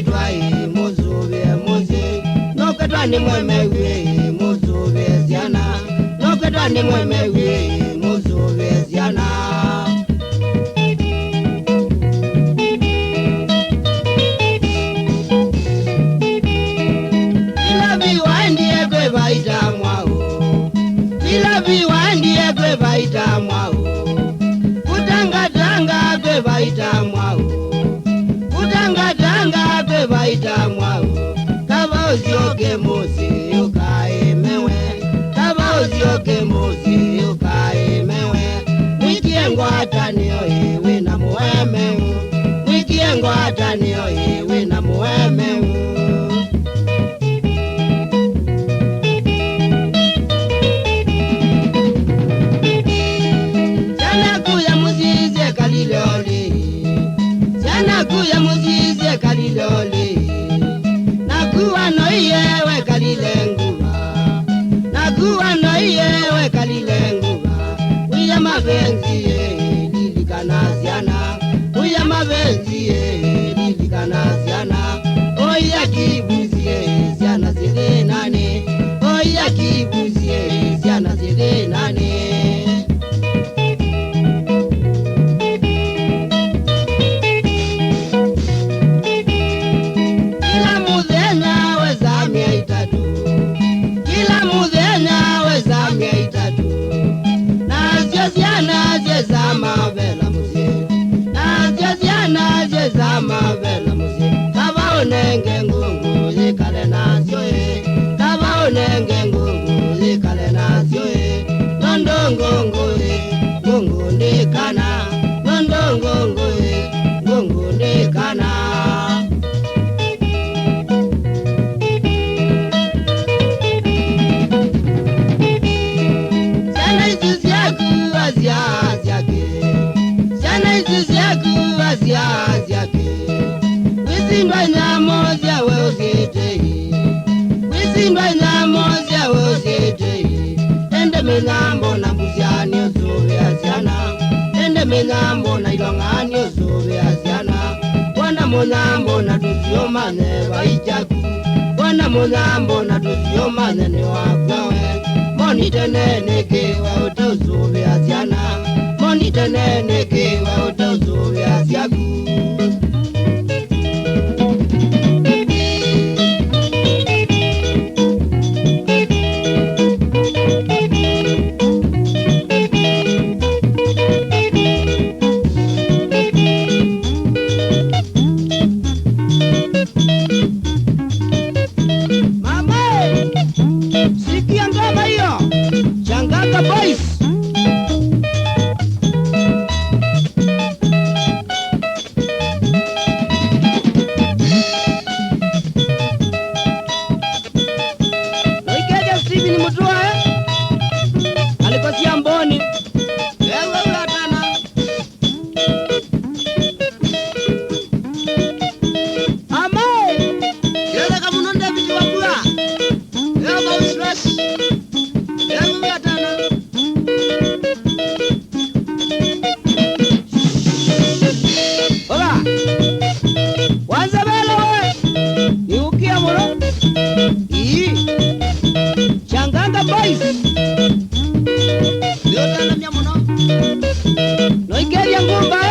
kwetwa muzube muzi no kwetwa ni mwemewe muzube ziana no kwetwa ni mwemewe muzube ziana Ilabi wandie kwe baita mwao Ilabi wandie kwe baita mwao Kutanga kwe baita mwao Kutanga kwe baita mwao Kaba uzioke muzi ukaemewe Kaba uzioke muzi ukaemewe Wikiengo atanio iwe na muemeu Wikiengo atanio iwe na muemeu Nakuya muzize kalilole Nakuwa no yewe kalilenguba Nakuwa no yewe kalilenguba Uya mabenzi lilikanasiana Uya mabenzi lilikanasiana Oya kibuzie siana zile nane Oya kibuzie siana zile nane Nenge ngungu zikale nasyo nenge ngungu zikale nasyo Nondo ngungu ndikana Nondo ngungu ndikana Sana izuzi yaku aziake Sana izuzi yaku aziake Wizindwa nyamozia weositei Wizindwa nyamozia weositei Ende minyambo na mbuziani usuvi asiana Ende minyambo na ilongani usuvi asiana Wana munyambo na tusiomane waichaku Wana munyambo na tusiomane ni wakwewe Monite nene kiwa ute usuvi asiana Monite nene kiwa ute usuvi asiaku No hay que ir a